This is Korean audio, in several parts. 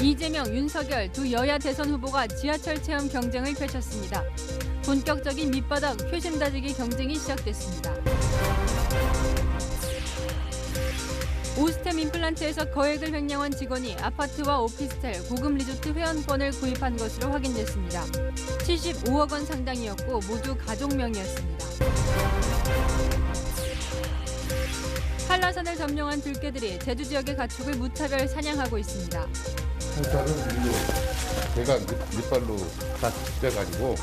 이재명, 윤석열 두 여야 대선 후보가 지하철 체험 경쟁을 펼쳤습니다. 본격적인 밑바닥 표심 다지기 경쟁이 시작됐습니다. 오스템 임플란트에서 거액을 횡령한 직원이 아파트와 오피스텔, 고급 리조트 회원권을 구입한 것으로 확인됐습니다. 75억 원 상당이었고 모두 가족 명의였습니다. 한라산을 점령한 들개들이 제주 지역의 가축을 무차별 사냥하고 있습니다. 한살은 개가 밑발로 다 빼가지고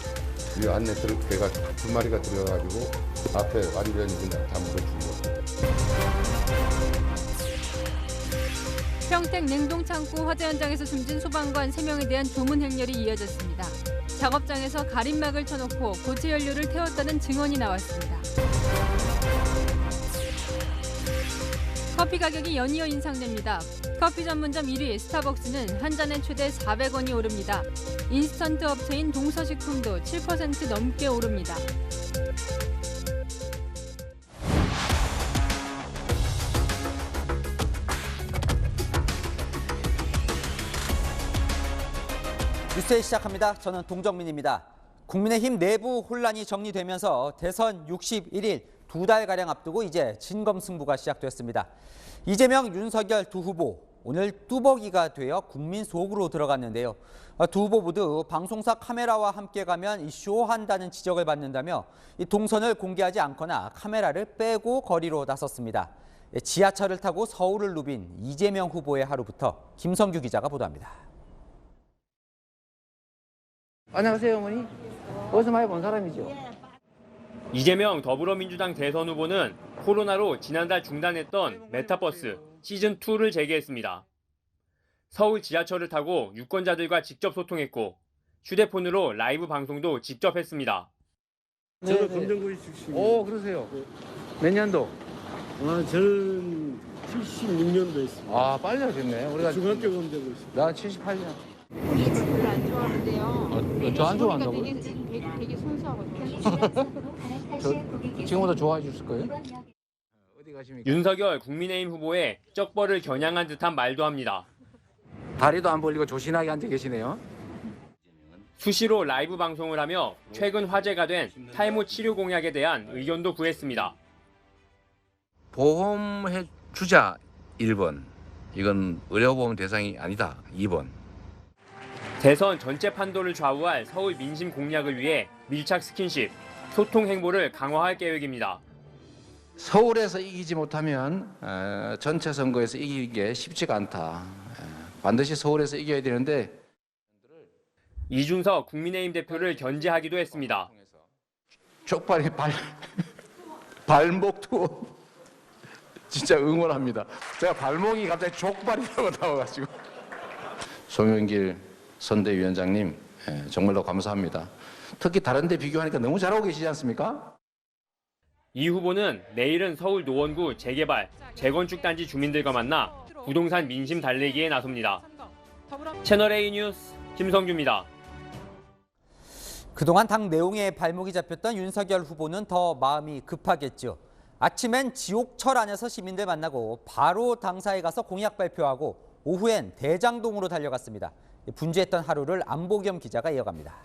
이 안에 개가 두 마리가 들어가가지고 앞에 완전히 그냥 다 물어준 거고. 평택 냉동창고 화재 현장에서 숨진 소방관 3명에 대한 조문 행렬이 이어졌습니다. 작업장에서 가림막을 쳐놓고 고체 연료를 태웠다는 증언이 나왔습니다. 커피 가격이 연이어 인상됩니다. 커피 전문점 1위 스타벅스는 한 잔에 최대 400원이 오릅니다. 인스턴트 업체인 동서식품도 7% 넘게 오릅니다. 뉴스에 시작합니다. 저는 동정민입니다. 국민의힘 내부 혼란이 정리되면서 대선 61일 2달가량 앞두고 이제 진검승부가 시작됐습니다. 이재명, 윤석열 두 후보 오늘 뚜벅이가 되어 국민 속으로 들어갔는데요. 두 후보 모두 방송사 카메라와 함께 가면 쇼한다는 지적을 받는다며 이 동선을 공개하지 않거나 카메라를 빼고 거리로 나섰습니다. 지하철을 타고 서울을 누빈 이재명 후보의 하루부터 김성규 기자가 보도합니다. 안녕하세요, 어머니. 어디서 많이 본 사람이죠. 이재명 더불어민주당 대선 후보는 코로나로 지난달 중단했던 메타버스 시즌2를 재개했습니다. 서울 지하철을 타고 유권자들과 직접 소통했고 휴대폰으로 라이브 방송도 직접 했습니다. 저도 검정고시 출신이에요. 오, 그러세요. 몇 년도? 저는 76년도 했습니다. 아, 빨리 하셨네. 우리가 중학교 검정고시. 나 78년. 우리 친구를 안 좋아하는데요. 저 안 좋아한다고요? 되게 순수하거든요. 저 지금보다 좋아해 주실 거예요? 어디 가십니까? 윤석열 국민의힘 후보의 쩍벌을 겨냥한 듯한 말도 합니다. 다리도 안 벌리고 조신하게 앉아 계시네요. 수시로 라이브 방송을 하며 최근 화제가 된 탈모 치료 공약에 대한 의견도 구했습니다. 보험해 주자 1번. 이건 의료보험 대상이 아니다. 2번. 대선 전체 판도를 좌우할 서울 민심 공략을 위해 밀착 스킨십, 소통 행보를 강화할 계획입니다. 서울에서 이기지 못하면 전체 선거에서 이기기 쉽지가 않다. 반드시 서울에서 이겨야 되는데 이준석 국민의힘 대표를 견제하기도 했습니다. 족발이 발목도 진짜 응원합니다. 제가 발목이 갑자기 족발이라고 나와가지고. 송영길 선대위원장님 정말로 감사합니다. 특히 다른 데 비교하니까 너무 잘하고 계시지 않습니까? 이 후보는 내일은 서울 노원구 재개발, 재건축 단지 주민들과 만나 부동산 민심 달래기에 나섭니다. 채널A 뉴스 김성규입니다. 그동안 당 내용에 발목이 잡혔던 윤석열 후보는 더 마음이 급하겠죠. 아침엔 지옥철 안에서 시민들 만나고 바로 당사에 가서 공약 발표하고 오후엔 대장동으로 달려갔습니다. 분주했던 하루를 안보겸 기자가 이어갑니다.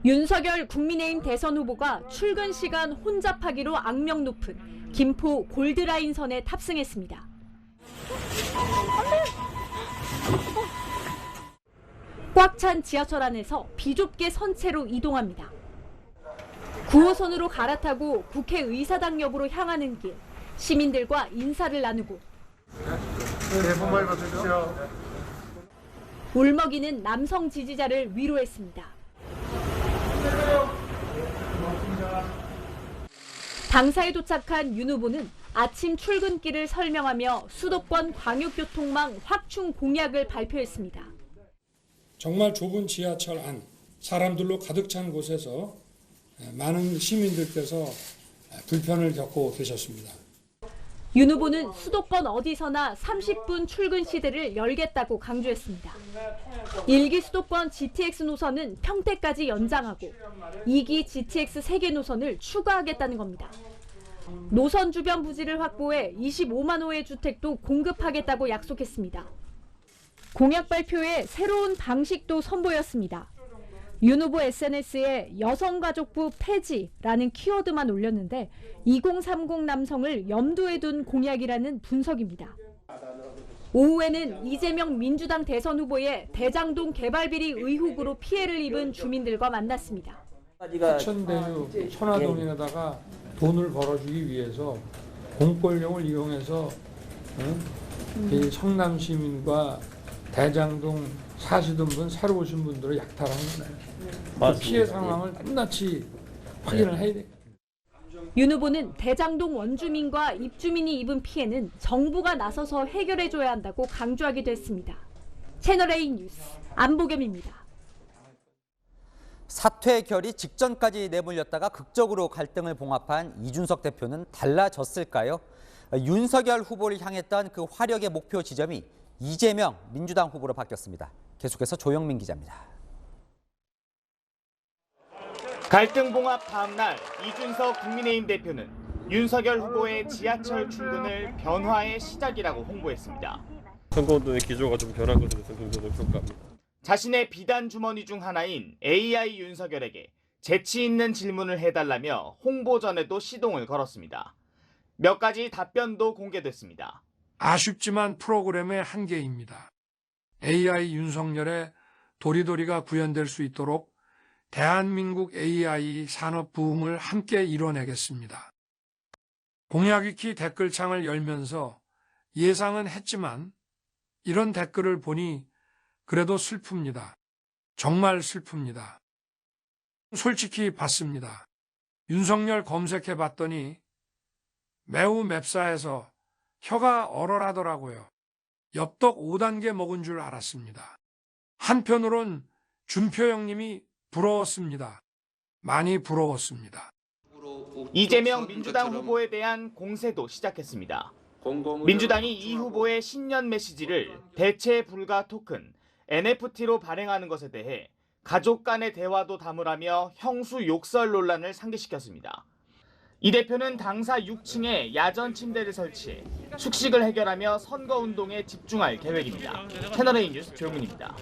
윤석열 국민의힘 대선 후보가 출근 시간 혼잡하기로 악명 높은 김포 골드라인 선에 탑승했습니다. 꽉 찬 지하철 안에서 비좁게 선체로 이동합니다. 9호선으로 갈아타고 국회의사당 옆으로 향하는 길, 시민들과 인사를 나누고 본 말 받으십시오. 울먹이는 남성 지지자를 위로했습니다. 당사에 도착한 윤 후보는 아침 출근길을 설명하며 수도권 광역교통망 확충 공약을 발표했습니다. 정말 좁은 지하철 안, 사람들로 가득 찬 곳에서 많은 시민들께서 불편을 겪고 계셨습니다. 윤 후보는 수도권 어디서나 30분 출근 시대를 열겠다고 강조했습니다. 1기 수도권 GTX 노선은 평택까지 연장하고 2기 GTX 3개 노선을 추가하겠다는 겁니다. 노선 주변 부지를 확보해 25만 호의 주택도 공급하겠다고 약속했습니다. 공약 발표에 새로운 방식도 선보였습니다. 윤 후보 SNS에 여성가족부 폐지라는 키워드만 올렸는데 2030 남성을 염두에 둔 공약이라는 분석입니다. 오후에는 이재명 민주당 대선 후보의 대장동 개발비리 의혹으로 피해를 입은 주민들과 만났습니다. 하천대유 천화동에다가 돈을 벌어주기 위해서 공권력을 이용해서 이 성남 시민과 대장동 사시던 분, 새로 오신 분들을 약탈한 거네요. 그 피해 상황을 낱낱이 확인을 해야 돼요. 윤 후보는 대장동 원주민과 입주민이 입은 피해는 정부가 나서서 해결해줘야 한다고 강조하기도 했습니다. 채널A 뉴스 안보겸입니다. 사퇴 결의 직전까지 내몰렸다가 극적으로 갈등을 봉합한 이준석 대표는 달라졌을까요? 윤석열 후보를 향했던 그 화력의 목표 지점이 이재명 민주당 후보로 바뀌었습니다. 계속해서 조영민 기자입니다. 갈등 봉합 다음 날 이준석 국민의힘 대표는 윤석열 후보의 지하철 출근을 변화의 시작이라고 홍보했습니다. 선거운동의 기조가 좀 변한 것에 대해서 긍정적으로 평가합니다. 자신의 비단 주머니 중 하나인 AI 윤석열에게 재치 있는 질문을 해달라며 홍보 전에도 시동을 걸었습니다. 몇 가지 답변도 공개됐습니다. 아쉽지만 프로그램의 한계입니다. AI 윤석열의 도리도리가 구현될 수 있도록 대한민국 AI 산업 부흥을 함께 이뤄내겠습니다. 공약위키 댓글창을 열면서 예상은 했지만 이런 댓글을 보니 그래도 슬픕니다. 정말 슬픕니다. 솔직히 봤습니다. 윤석열 검색해 봤더니 매우 맵싸해서 혀가 얼얼하더라고요. 엽떡 5단계 먹은 줄 알았습니다. 한편으론 준표 형님이 부러웠습니다. 많이 부러웠습니다. 이재명 민주당 후보에 대한 공세도 시작했습니다. 민주당이 이 후보의 신년 메시지를 대체 불가 토큰, NFT로 발행하는 것에 대해 가족 간의 대화도 담으라며 형수 욕설 논란을 상기시켰습니다. 이 대표는 당사 6층에 야전 침대를 설치해 숙식을 해결하며 선거운동에 집중할 계획입니다. 채널A 뉴스 조영민입니다.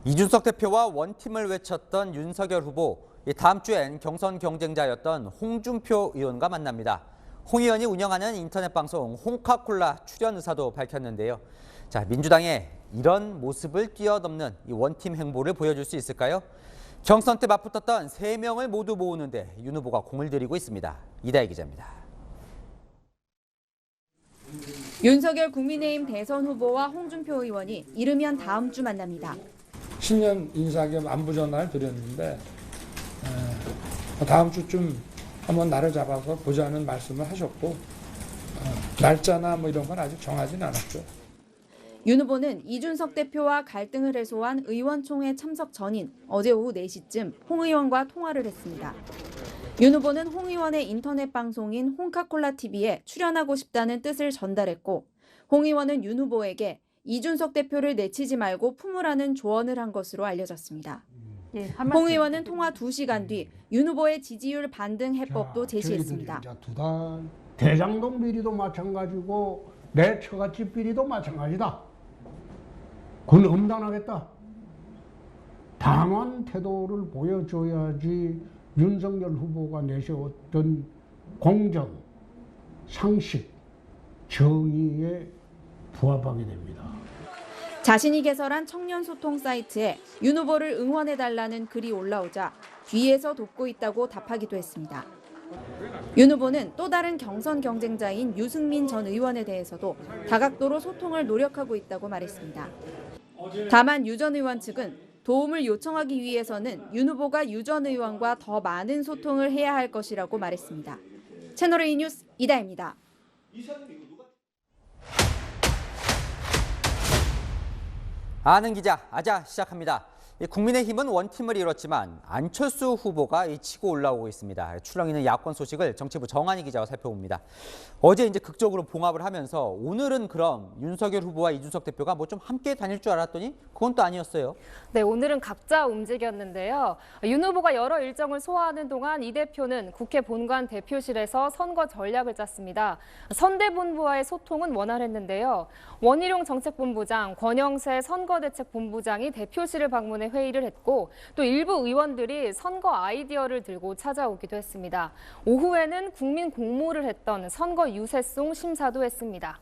이준석 대표와 원팀을 외쳤던 윤석열 후보, 다음 주엔 경선 경쟁자였던 홍준표 의원과 만납니다. 홍 의원이 운영하는 인터넷 방송 홍카콜라 출연 의사도 밝혔는데요. 자, 민주당의 이런 모습을 뛰어넘는 이 원팀 행보를 보여줄 수 있을까요? 경선 때 맞붙었던 3명을 모두 모으는데 윤 후보가 공을 들이고 있습니다. 이다희 기자입니다. 윤석열 국민의힘 대선 후보와 홍준표 의원이 이르면 다음 주 만납니다. 신년 인사 겸 안부 전화를 드렸는데 다음 주쯤 한번 날을 잡아서 보자는 말씀을 하셨고 날짜나 뭐 이런 건 아직 정하진 않았죠. 윤 후보는 이준석 대표와 갈등을 해소한 의원총회 참석 전인 어제 오후 4시쯤 홍 의원과 통화를 했습니다. 윤 후보는 홍 의원의 인터넷 방송인 홍카콜라 TV에 출연하고 싶다는 뜻을 전달했고 홍 의원은 윤 후보에게 이준석 대표를 내치지 말고 품으라는 조언을 한 것으로 알려졌습니다. 홍 의원은 통화 2시간 뒤 윤 후보의 지지율 반등 해법도 제시했습니다. 대장동 비리도 마찬가지고 내 처갓집 비리도 마찬가지다. 그건 엄단하겠다. 당한 태도를 보여줘야지 윤석열 후보가 내세웠던 공정, 상식, 정의에 부합하게 됩니다. 자신이 개설한 청년 소통 사이트에 윤 후보를 응원해달라는 글이 올라오자 뒤에서 돕고 있다고 답하기도 했습니다. 윤 후보는 또 다른 경선 경쟁자인 유승민 전 의원에 대해서도 다각도로 소통을 노력하고 있다고 말했습니다. 다만 유 전 의원 측은 도움을 요청하기 위해서는 윤 후보가 유 전 의원과 더 많은 소통을 해야 할 것이라고 말했습니다. 채널A 뉴스 이다혜입니다. 아는 기자 아자 시작합니다. 국민의힘은 원팀을 이뤘지만 안철수 후보가 치고 올라오고 있습니다. 출렁이는 야권 소식을 정치부 정한희 기자와 살펴봅니다. 어제 이제 극적으로 봉합을 하면서 오늘은 그럼 윤석열 후보와 이준석 대표가 뭐 좀 함께 다닐 줄 알았더니 그건 또 아니었어요. 네, 오늘은 각자 움직였는데요. 윤 후보가 여러 일정을 소화하는 동안 이 대표는 국회 본관 대표실에서 선거 전략을 짰습니다. 선대본부와의 소통은 원활했는데요. 원희룡 정책본부장, 권영세 선거대책본부장이 대표실을 방문해 회의를 했고 또 일부 의원들이 선거 아이디어를 들고 찾아오기도 했습니다. 오후에는 국민 공모를 했던 선거 유세송 심사도 했습니다.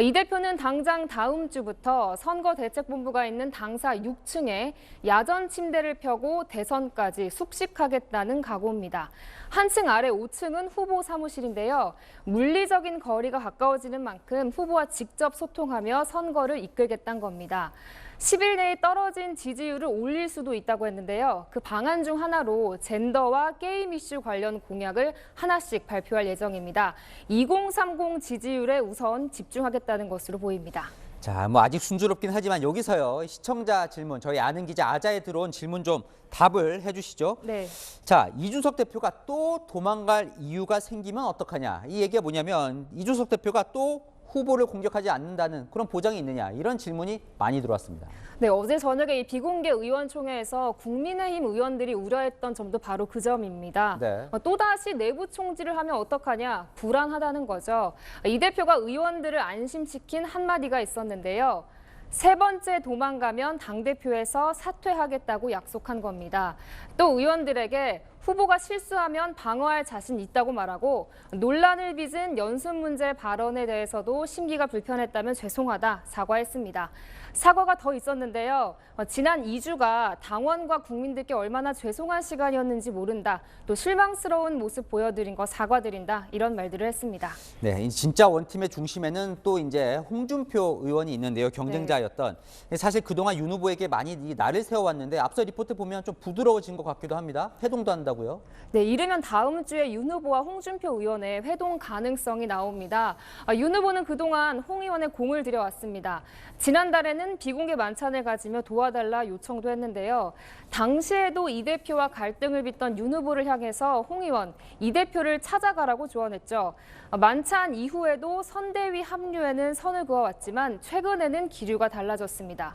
이 대표는 당장 다음 주부터 선거대책본부가 있는 당사 6층에 야전 침대를 펴고 대선까지 숙식하겠다는 각오입니다. 한층 아래 5층은 후보 사무실인데요. 물리적인 거리가 가까워지는 만큼 후보와 직접 소통하며 선거를 이끌겠다는 겁니다. 10일 내에 떨어진 지지율을 올릴 수도 있다고 했는데요. 그 방안 중 하나로 젠더와 게임 이슈 관련 공약을 하나씩 발표할 예정입니다. 2030 지지율에 우선 집중하겠다는 것으로 보입니다. 자, 뭐 아직 순조롭긴 하지만 여기서요. 시청자 질문, 저희 아는 기자 아자에 들어온 질문 좀 답을 해주시죠. 네. 자, 이준석 대표가 또 도망갈 이유가 생기면 어떡하냐. 이 얘기가 뭐냐면 이준석 대표가 또 후보를 공격하지 않는다는 그런 보장이 있느냐. 이런 질문이 많이 들어왔습니다. 네, 어제 저녁에 이 비공개 의원총회에서 국민의힘 의원들이 우려했던 점도 바로 그 점입니다. 네. 또다시 내부 총질을 하면 어떡하냐, 불안하다는 거죠. 이 대표가 의원들을 안심시킨 한마디가 있었는데요. 세 번째 도망가면 당대표에서 사퇴하겠다고 약속한 겁니다. 또 의원들에게 후보가 실수하면 방어할 자신 있다고 말하고 논란을 빚은 연습 문제 발언에 대해서도 심기가 불편했다면 죄송하다 사과했습니다. 사과가 더 있었는데요. 지난 2주가 당원과 국민들께 얼마나 죄송한 시간이었는지 모른다. 또 실망스러운 모습 보여드린 거 사과드린다. 이런 말들을 했습니다. 네, 진짜 원팀의 중심에는 또 이제 홍준표 의원이 있는데요. 경쟁자였던. 네. 사실 그동안 윤 후보에게 많이 날을 세워왔는데 앞서 리포트 보면 좀 부드러워진 것 같기도 합니다. 회동도 한다고요? 네, 이르면 다음 주에 윤 후보와 홍준표 의원의 회동 가능성이 나옵니다. 윤 후보는 그동안 홍 의원의 공을 들여왔습니다. 지난달에는 비공개 만찬을 가지며 도와달라 요청도 했는데요. 당시에도 이 대표와 갈등을 빚던 윤 후보를 향해서 홍 의원, 이 대표를 찾아가라고 조언했죠. 만찬 이후에도 선대위 합류에는 선을 그어왔지만 최근에는 기류가 달라졌습니다.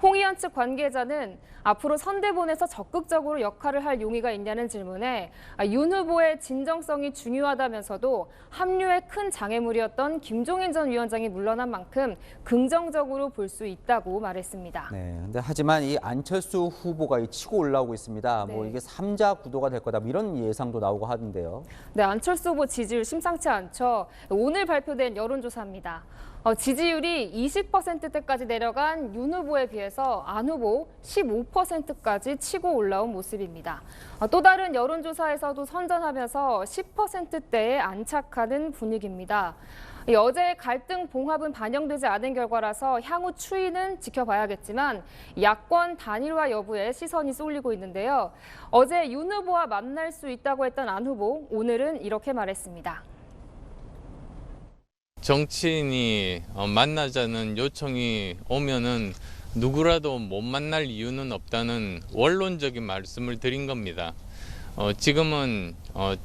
홍 의원 측 관계자는 앞으로 선대본에서 적극적으로 역할을 할 용의가 있냐는 질문에 윤 후보의 진정성이 중요하다면서도 합류에 큰 장애물이었던 김종인 전 위원장이 물러난 만큼 긍정적으로 볼 수 있다고 말했습니다. 네, 근데 하지만 이 안철수 후보가 치고 올라오고 있습니다. 네. 뭐 이게 3자 구도가 될 거다. 뭐 이런 예상도 나오고 하던데요. 네, 안철수 후보 지지율 심상치 않죠. 오늘 발표된 여론조사입니다. 지지율이 20%대까지 내려간 윤 후보에 비해서 안 후보 15%까지 치고 올라온 모습입니다. 또 다른 여론조사에서도 선전하면서 10%대에 안착하는 분위기입니다. 어제의 갈등 봉합은 반영되지 않은 결과라서 향후 추이는 지켜봐야겠지만 야권 단일화 여부에 시선이 쏠리고 있는데요. 어제 윤 후보와 만날 수 있다고 했던 안 후보, 오늘은 이렇게 말했습니다. 정치인이 만나자는 요청이 오면은 누구라도 못 만날 이유는 없다는 원론적인 말씀을 드린 겁니다. 지금은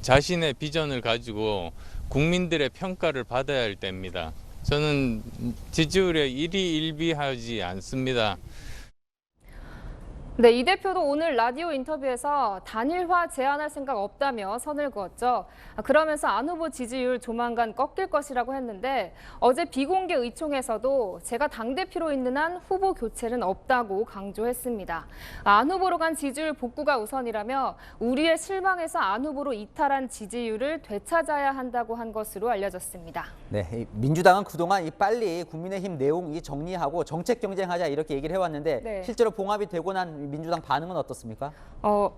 자신의 비전을 가지고 국민들의 평가를 받아야 할 때입니다. 저는 지지율에 일희일비하지 않습니다. 네, 이 대표도 오늘 라디오 인터뷰에서 단일화 제안할 생각 없다며 선을 그었죠. 그러면서 안 후보 지지율 조만간 꺾일 것이라고 했는데 어제 비공개 의총에서도 제가 당대표로 있는 한 후보 교체는 없다고 강조했습니다. 안 후보로 간 지지율 복구가 우선이라며 우리의 실망에서 안 후보로 이탈한 지지율을 되찾아야 한다고 한 것으로 알려졌습니다. 네, 민주당은 그동안 빨리 국민의힘 내용 정리하고 정책 경쟁하자 이렇게 얘기를 해왔는데 네. 실제로 봉합이 되고 난 민주당 반응은 어떻습니까?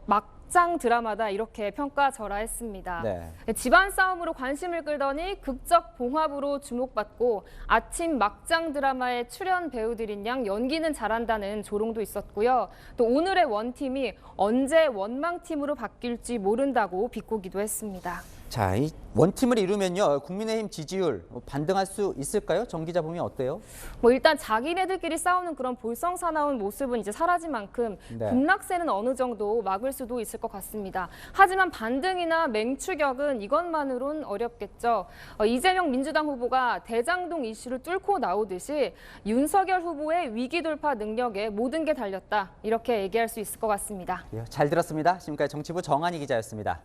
막장 드라마다 이렇게 평가절하했습니다. 네. 집안 싸움으로 관심을 끌더니 극적 봉합으로 주목받고 아침 막장 드라마에 출연 배우들인 양 연기는 잘한다는 조롱도 있었고요. 또 오늘의 원팀이 언제 원망팀으로 바뀔지 모른다고 비꼬기도 했습니다. 자, 이 원팀을 이루면요, 국민의힘 지지율 반등할 수 있을까요? 정 기자 보면 어때요? 일단 자기네들끼리 싸우는 그런 볼썽사나운 모습은 이제 사라진 만큼 네. 급락세는 어느 정도 막을 수도 있을 것 같습니다. 하지만 반등이나 맹추격은 이것만으론 어렵겠죠. 이재명 민주당 후보가 대장동 이슈를 뚫고 나오듯이 윤석열 후보의 위기 돌파 능력에 모든 게 달렸다. 이렇게 얘기할 수 있을 것 같습니다. 잘 들었습니다. 지금까지 정치부 정한희 기자였습니다.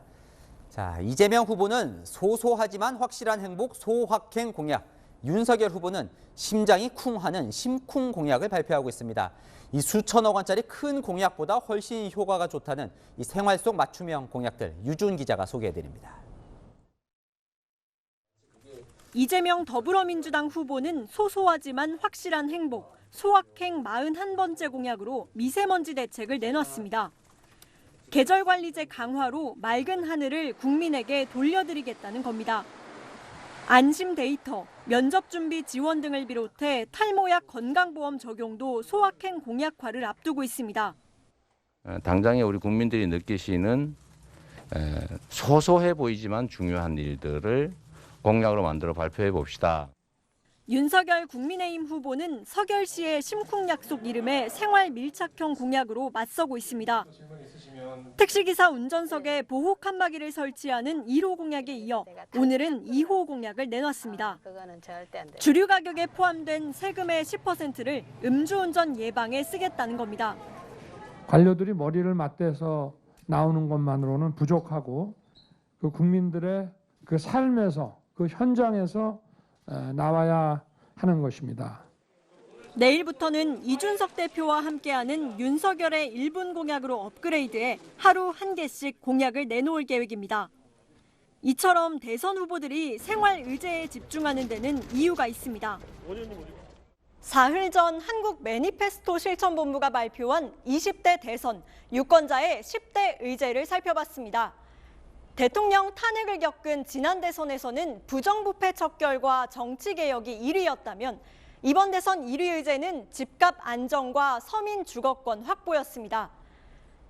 자, 이재명 후보는 소소하지만 확실한 행복 소확행 공약, 윤석열 후보는 심장이 쿵하는 심쿵 공약을 발표하고 있습니다. 이 수천억 원짜리 큰 공약보다 훨씬 효과가 좋다는 이 생활 속 맞춤형 공약들 유준 기자가 소개해드립니다. 이재명 더불어민주당 후보는 소소하지만 확실한 행복, 소확행 41번째 공약으로 미세먼지 대책을 내놨습니다. 계절관리제 강화로 맑은 하늘을 국민에게 돌려드리겠다는 겁니다. 안심 데이터, 면접 준비 지원 등을 비롯해 탈모약 건강보험 적용도 소확행 공약화를 앞두고 있습니다. 당장에 우리 국민들이 느끼시는 소소해 보이지만 중요한 일들을 공약으로 만들어 발표해 봅시다. 윤석열 국민의힘 후보는 서결시의 심쿵 약속 이름의 생활 밀착형 공약으로 맞서고 있습니다. 택시기사 운전석에 보호 칸막이를 설치하는 1호 공약에 이어 오늘은 2호 공약을 내놨습니다. 주류 가격에 포함된 세금의 10%를 음주운전 예방에 쓰겠다는 겁니다. 관료들이 머리를 맞대서 나오는 것만으로는 부족하고 그 국민들의 그 삶에서 그 현장에서 나와야 하는 것입니다. 내일부터는 이준석 대표와 함께하는 윤석열의 1분 공약으로 업그레이드해 하루 한 개씩 공약을 내놓을 계획입니다. 이처럼 대선 후보들이 생활 의제에 집중하는 데는 이유가 있습니다. 사흘 전 한국 매니페스토 실천본부가 발표한 20대 대선 유권자의 10대 의제를 살펴봤습니다. 대통령 탄핵을 겪은 지난 대선에서는 부정부패 척결과 정치개혁이 1위였다면 이번 대선 1위 의제는 집값 안정과 서민 주거권 확보였습니다.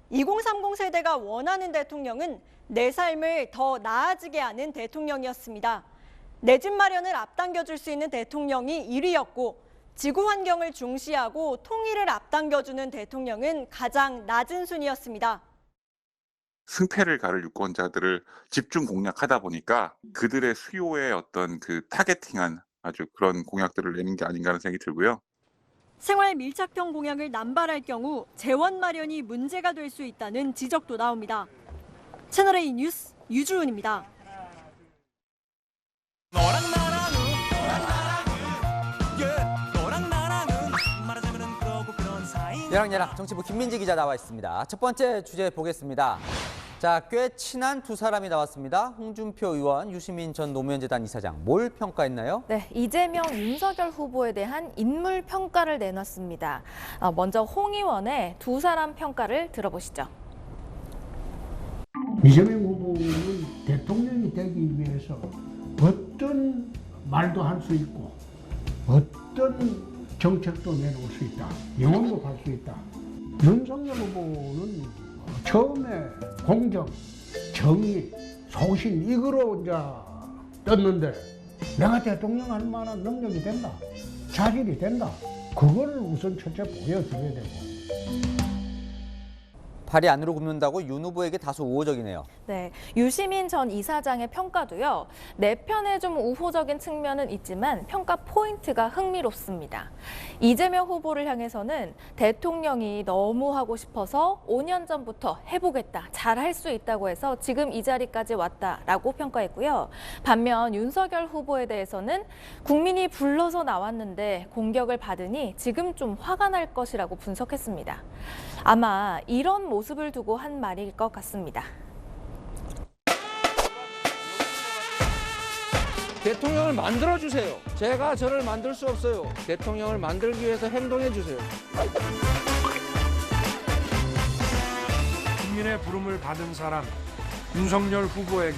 2030 세대가 원하는 대통령은 내 삶을 더 나아지게 하는 대통령이었습니다. 내 집 마련을 앞당겨줄 수 있는 대통령이 1위였고 지구 환경을 중시하고 통일을 앞당겨주는 대통령은 가장 낮은 순위였습니다. 승패를 가를 유권자들을 집중 공략하다 보니까 그들의 수요에 어떤 그 타겟팅한 아주 그런 공약들을 내는 게 아닌가 하는 생각이 들고요. 생활 밀착형 공약을 남발할 경우 재원 마련이 문제가 될 수 있다는 지적도 나옵니다. 채널A 뉴스 유주은입니다. 얘랑 정치부 김민지 기자 나와 있습니다. 첫 번째 주제 보겠습니다. 자, 꽤 친한 두 사람이 나왔습니다. 홍준표 의원, 유시민 전 노무현재단 이사장. 뭘 평가했나요? 네, 이재명, 윤석열 후보에 대한 인물 평가를 내놨습니다. 먼저 홍 의원의 두 사람 평가를 들어보시죠. 이재명 후보는 대통령이 되기 위해서 어떤 말도 할 수 있고 어떤 정책도 내놓을 수 있다. 영원도 갈 수 있다. 윤석열 후보는 처음에 공정, 정의, 소신 이거로 이제 떴는데 내가 대통령 할 만한 능력이 된다. 자질이 된다. 그걸 우선 첫째 보여줘야 되고. 팔이 안으로 굽는다고 윤 후보에게 다소 우호적이네요. 네, 유시민 전 이사장의 평가도요. 내 편에 좀 우호적인 측면은 있지만 평가 포인트가 흥미롭습니다. 이재명 후보를 향해서는 대통령이 너무 하고 싶어서 5년 전부터 해보겠다, 잘할 수 있다고 해서 지금 이 자리까지 왔다라고 평가했고요. 반면 윤석열 후보에 대해서는 국민이 불러서 나왔는데 공격을 받으니 지금 좀 화가 날 것이라고 분석했습니다. 아마 이런 모습을 두고 한 말일 것 같습니다. 대통령을 만들어주세요. 제가 저를 만들 수 없어요. 대통령을 만들기 위해서 행동해주세요. 국민의 부름을 받은 사람 윤석열 후보에게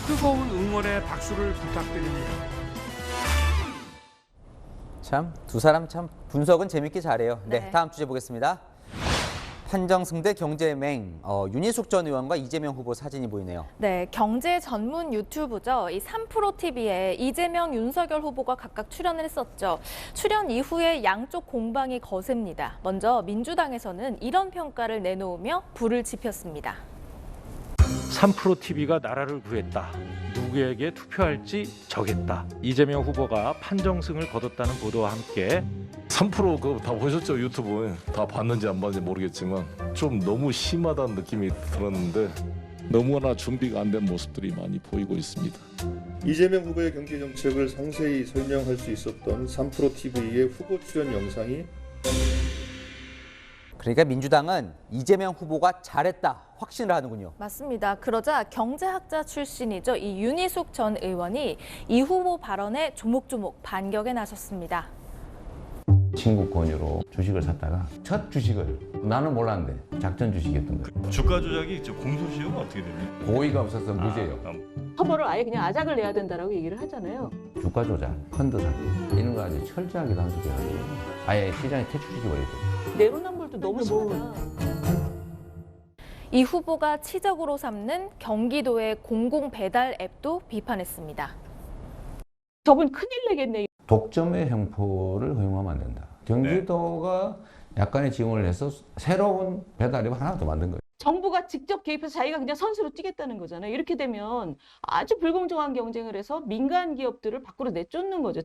뜨거운 응원의 박수를 부탁드립니다. 참, 두 사람 참 분석은 재밌게 잘해요. 네, 다음 주제 보겠습니다. 판정승대 경제맹 윤희숙 전 의원과 이재명 후보 사진이 보이네요. 네, 경제 전문 유튜브죠. 이 3프로TV에 이재명, 윤석열 후보가 각각 출연을 했었죠. 출연 이후에 양쪽 공방이 거셉니다. 먼저 민주당에서는 이런 평가를 내놓으며 불을 지폈습니다. 3프로TV가 나라를 구했다. 누구에게 투표할지 정했다. 이재명 후보가 판정승을 거뒀다는 보도와 함께 3프로 그거 다 보셨죠? 유튜브 다 봤는지 안 봤는지 모르겠지만 좀 너무 심하다는 느낌이 들었는데 너무나 준비가 안 된 모습들이 많이 보이고 있습니다. 이재명 후보의 경제 정책을 상세히 설명할 수 있었던 3프로TV의 후보 출연 영상이 그러니까 민주당은 이재명 후보가 잘했다 확신을 하는군요. 맞습니다. 그러자 경제학자 출신이죠. 이 윤희숙 전 의원이 이 후보 발언에 조목조목 반격에 나섰습니다. 친구 권유로 주식을 샀다가 첫 주식을 나는 몰랐는데 작전 주식이었던 거예요. 주가 조작이 공소시효가 어떻게 됩니까? 고의가 없어서 무죄예요. 처벌을 아예 그냥 아작을 내야 된다라고 얘기를 하잖아요. 주가 조작, 펀드 사기 이런 거 아주 철저하게 단속해가지고 아예 시장에 퇴출시켜버려야 돼요. 내로남불도 너무 심하다. 이 후보가 치적으로 삼는 경기도의 공공배달 앱도 비판했습니다. 저분 큰일 내겠네. 독점의 형포를 허용하면 안 된다. 경기도가 약간의 지원을 해서 새로운 배달앱을 하나 더 만든 거예요. 정부가 직접 개입해서 자기가 그냥 선수로 뛰겠다는 거잖아요. 이렇게 되면 아주 불공정한 경쟁을 해서 민간 기업들을 밖으로 내쫓는 거죠.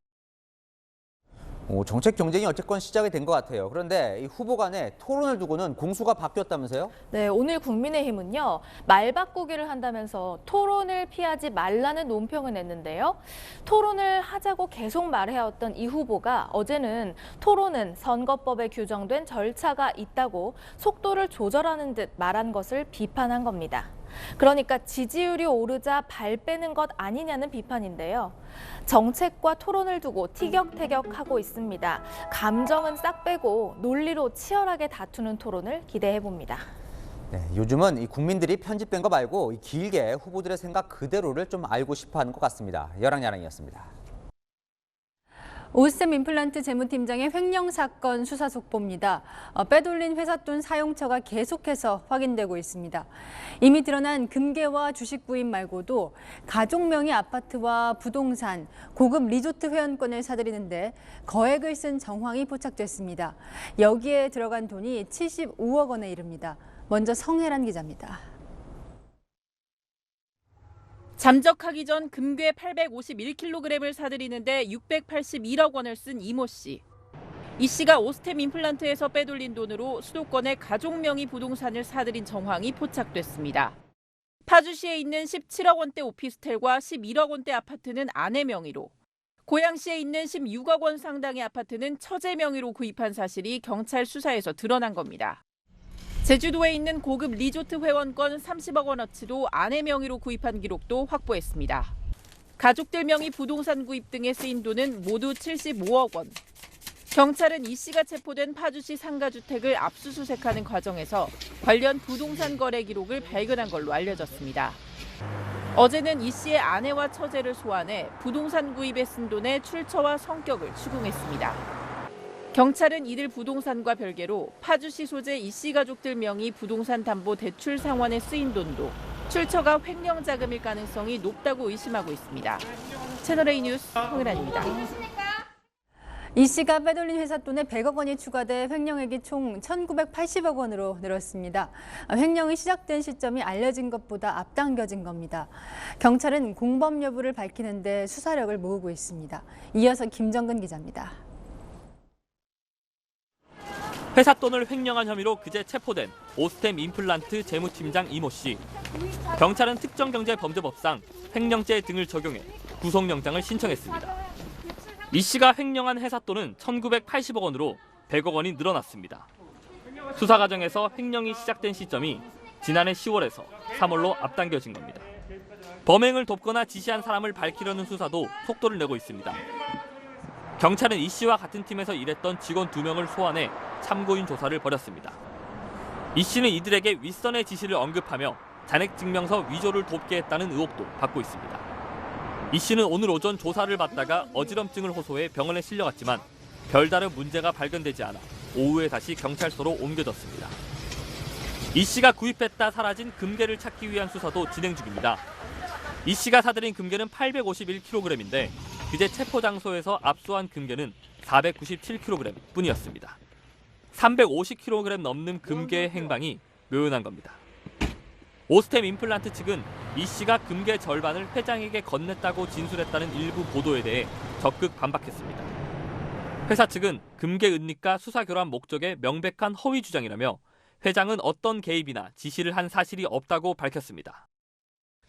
정책 경쟁이 어쨌건 시작이 된 것 같아요. 그런데 이 후보 간에 토론을 두고는 공수가 바뀌었다면서요? 네, 오늘 국민의힘은요. 말 바꾸기를 한다면서 토론을 피하지 말라는 논평을 냈는데요. 토론을 하자고 계속 말해왔던 이 후보가 어제는 토론은 선거법에 규정된 절차가 있다고 속도를 조절하는 듯 말한 것을 비판한 겁니다. 그러니까 지지율이 오르자 발 빼는 것 아니냐는 비판인데요. 정책과 토론을 두고 티격태격하고 있습니다. 감정은 싹 빼고 논리로 치열하게 다투는 토론을 기대해봅니다. 네, 요즘은 이 국민들이 편집된 거 말고 길게 후보들의 생각 그대로를 좀 알고 싶어하는 것 같습니다. 여랑야랑이었습니다. 오스템 임플란트 재무팀장의 횡령 사건 수사 속보입니다. 빼돌린 회사 돈 사용처가 계속해서 확인되고 있습니다. 이미 드러난 금괴와 주식 구입 말고도 가족 명의 아파트와 부동산, 고급 리조트 회원권을 사들이는데 거액을 쓴 정황이 포착됐습니다. 여기에 들어간 돈이 75억 원에 이릅니다. 먼저 성혜란 기자입니다. 잠적하기 전 금괴 851kg을 사들이는데 681억 원을 쓴 이모 씨. 이 씨가 오스템 임플란트에서 빼돌린 돈으로 수도권의 가족 명의 부동산을 사들인 정황이 포착됐습니다. 파주시에 있는 17억 원대 오피스텔과 11억 원대 아파트는 아내 명의로, 고양시에 있는 16억 원 상당의 아파트는 처제 명의로 구입한 사실이 경찰 수사에서 드러난 겁니다. 제주도에 있는 고급 리조트 회원권 30억 원어치도 아내 명의로 구입한 기록도 확보했습니다. 가족들 명의 부동산 구입 등에 쓰인 돈은 모두 75억 원. 경찰은 이 씨가 체포된 파주시 상가주택을 압수수색하는 과정에서 관련 부동산 거래 기록을 발견한 걸로 알려졌습니다. 어제는 이 씨의 아내와 처제를 소환해 부동산 구입에 쓴 돈의 출처와 성격을 추궁했습니다. 경찰은 이들 부동산과 별개로 파주시 소재 이 씨 가족들 명의 부동산 담보 대출 상환에 쓰인 돈도 출처가 횡령 자금일 가능성이 높다고 의심하고 있습니다. 채널A 뉴스 홍일환입니다. 이 씨가 빼돌린 회사 돈에 100억 원이 추가돼 횡령액이 총 1,980억 원으로 늘었습니다. 횡령이 시작된 시점이 알려진 것보다 앞당겨진 겁니다. 경찰은 공범 여부를 밝히는 데 수사력을 모으고 있습니다. 이어서 김정근 기자입니다. 회사 돈을 횡령한 혐의로 그제 체포된 오스템 임플란트 재무팀장 이모 씨. 경찰은 특정경제범죄법상 횡령죄 등을 적용해 구속영장을 신청했습니다. 이 씨가 횡령한 회사 돈은 1,980억 원으로 100억 원이 늘어났습니다. 수사 과정에서 횡령이 시작된 시점이 지난해 10월에서 3월로 앞당겨진 겁니다. 범행을 돕거나 지시한 사람을 밝히려는 수사도 속도를 내고 있습니다. 경찰은 이 씨와 같은 팀에서 일했던 직원 2명을 소환해 참고인 조사를 벌였습니다. 이 씨는 이들에게 윗선의 지시를 언급하며 잔액증명서 위조를 돕게 했다는 의혹도 받고 있습니다. 이 씨는 오늘 오전 조사를 받다가 어지럼증을 호소해 병원에 실려갔지만 별다른 문제가 발견되지 않아 오후에 다시 경찰서로 옮겨졌습니다. 이 씨가 구입했다 사라진 금괴를 찾기 위한 수사도 진행 중입니다. 이 씨가 사들인 금괴는 851kg인데 그제 체포 장소에서 압수한 금괴는 497kg 뿐이었습니다. 350kg 넘는 금괴의 행방이 묘연한 겁니다. 오스템 임플란트 측은 이 씨가 금괴 절반을 회장에게 건넸다고 진술했다는 일부 보도에 대해 적극 반박했습니다. 회사 측은 금괴 은닉과 수사 결함 목적의 명백한 허위 주장이라며 회장은 어떤 개입이나 지시를 한 사실이 없다고 밝혔습니다.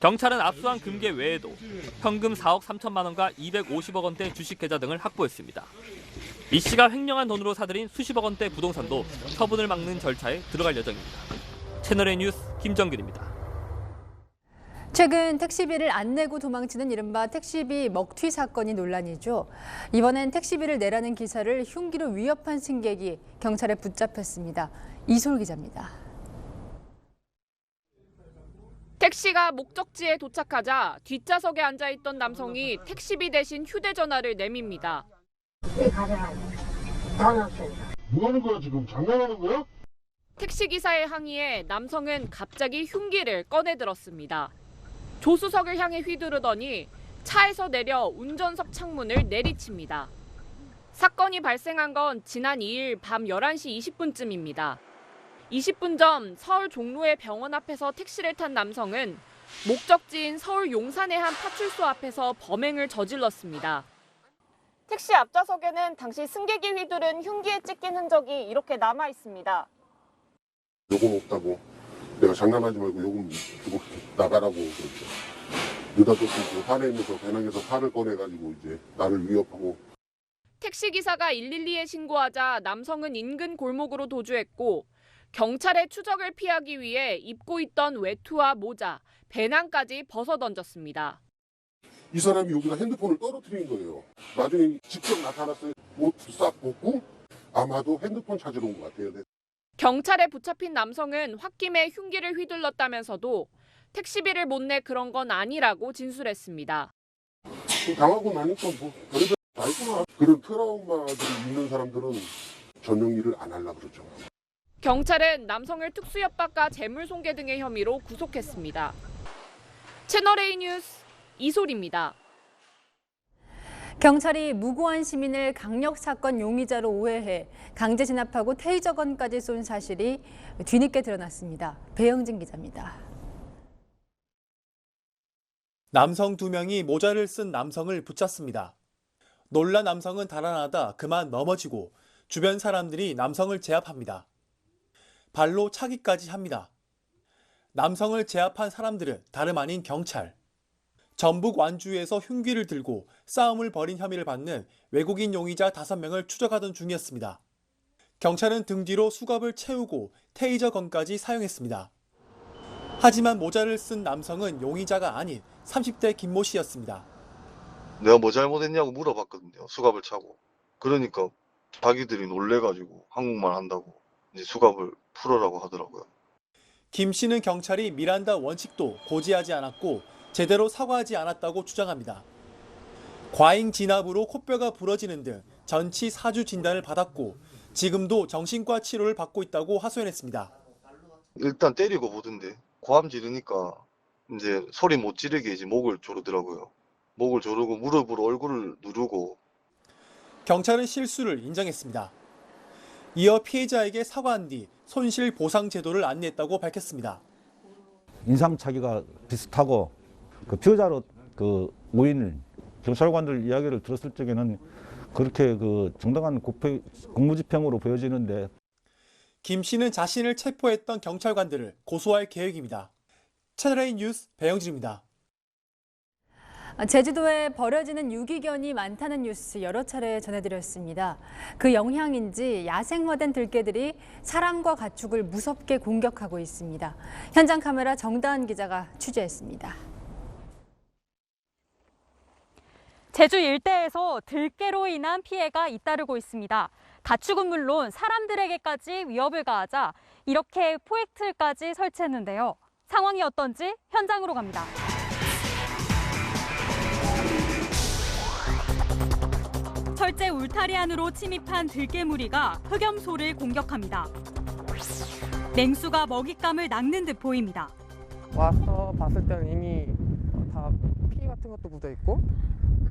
경찰은 압수한 금괴 외에도 현금 4억 3천만 원과 250억 원대 주식 계좌 등을 확보했습니다. 이 씨가 횡령한 돈으로 사들인 수십억 원대 부동산도 처분을 막는 절차에 들어갈 예정입니다. 채널A 뉴스 김정균입니다. 최근 택시비를 안 내고 도망치는 이른바 택시비 먹튀 사건이 논란이죠. 이번엔 택시비를 내라는 기사를 흉기로 위협한 승객이 경찰에 붙잡혔습니다. 이솔 기자입니다. 택시가 목적지에 도착하자 뒷좌석에 앉아있던 남성이 택시비 대신 휴대전화를 내밉니다. 뭐 하는 거야 지금? 장난하는 거야? 택시기사의 항의에 남성은 갑자기 흉기를 꺼내들었습니다. 조수석을 향해 휘두르더니 차에서 내려 운전석 창문을 내리칩니다. 사건이 발생한 건 지난 2일 밤 11시 20분쯤입니다. 20분 전 서울 종로의 병원 앞에서 택시를 탄 남성은 목적지인 서울 용산의 한 파출소 앞에서 범행을 저질렀습니다. 택시 앞좌석에는 당시 승객이 휘두른 흉기에 찢긴 흔적이 이렇게 남아 있습니다. 요금 없다고 내가 장난하지 말고 요금 주고 나가라고 그랬죠. 느닷없이 화내면서 배낭에서 칼을 꺼내가지고 이제 나를 위협하고. 택시기사가 112에 신고하자 남성은 인근 골목으로 도주했고 경찰의 추적을 피하기 위해 입고 있던 외투와 모자, 배낭까지 벗어던졌습니다. 이 사람이 여기다 핸드폰을 떨어뜨린 거예요. 나중에 직접 나타났어요. 옷 싹 벗고 아마도 핸드폰 찾으러 온 것 같아요. 경찰에 붙잡힌 남성은 홧김에 흉기를 휘둘렀다면서도 택시비를 못 내 그런 건 아니라고 진술했습니다. 당하고 나니까 뭐 별의별 다 있구나. 그런 트라우마들이 있는 사람들은 전용 일을 안 하려고 그러죠. 경찰은 남성을 특수협박과 재물손괴 등의 혐의로 구속했습니다. 채널A 뉴스 이솔입니다. 경찰이 무고한 시민을 강력 사건 용의자로 오해해 강제 진압하고 테이저건까지 쏜 사실이 뒤늦게 드러났습니다. 배영진 기자입니다. 남성 2명이 모자를 쓴 남성을 붙잡습니다. 놀란 남성은 달아나다 그만 넘어지고 주변 사람들이 남성을 제압합니다. 발로 차기까지 합니다. 남성을 제압한 사람들은 다름 아닌 경찰. 전북 완주에서 흉기를 들고 싸움을 벌인 혐의를 받는 외국인 용의자 5명을 추적하던 중이었습니다. 경찰은 등 뒤로 수갑을 채우고 테이저건까지 사용했습니다. 하지만 모자를 쓴 남성은 용의자가 아닌 30대 김모 씨였습니다. 내가 뭐 잘못했냐고 물어봤거든요. 수갑을 차고. 그러니까 자기들이 놀래가지고 한국말 한다고 이제 수갑을 풀어라고 하더라고요. 김 씨는 경찰이 미란다 원칙도 고지하지 않았고 제대로 사과하지 않았다고 주장합니다. 과잉 진압으로 코뼈가 부러지는 등 전치 4주 진단을 받았고 지금도 정신과 치료를 받고 있다고 하소연했습니다. 일단 때리고 보던데 고함 지르니까 이제 소리 못 지르게 이제 목을 조르더라고요. 목을 조르고 무릎으로 얼굴을 누르고. 경찰은 실수를 인정했습니다. 이어 피해자에게 사과한 뒤 손실 보상 제도를 안내했다고 밝혔습니다. 인상착의가 비슷하고 그 피해자로 그 오인 경찰관들 이야기를 들었을 적에는 그렇게 그 정당한 공무집행으로 보여지는데 김 씨는 자신을 체포했던 경찰관들을 고소할 계획입니다. 채널A 뉴스 배영진입니다. 제주도에 버려지는 유기견이 많다는 뉴스 여러 차례 전해드렸습니다. 그 영향인지 야생화된 들개들이 사람과 가축을 무섭게 공격하고 있습니다. 현장 카메라 정다은 기자가 취재했습니다. 제주 일대에서 들개로 인한 피해가 잇따르고 있습니다. 가축은 물론 사람들에게까지 위협을 가하자 이렇게 포획틀까지 설치했는데요. 상황이 어떤지 현장으로 갑니다. 철제 울타리 안으로 침입한 들개 무리가 흑염소를 공격합니다. 냉수가 먹잇감을 낚는 듯 보입니다. 와서 봤을 때는 이미 다 피 같은 것도 묻어 있고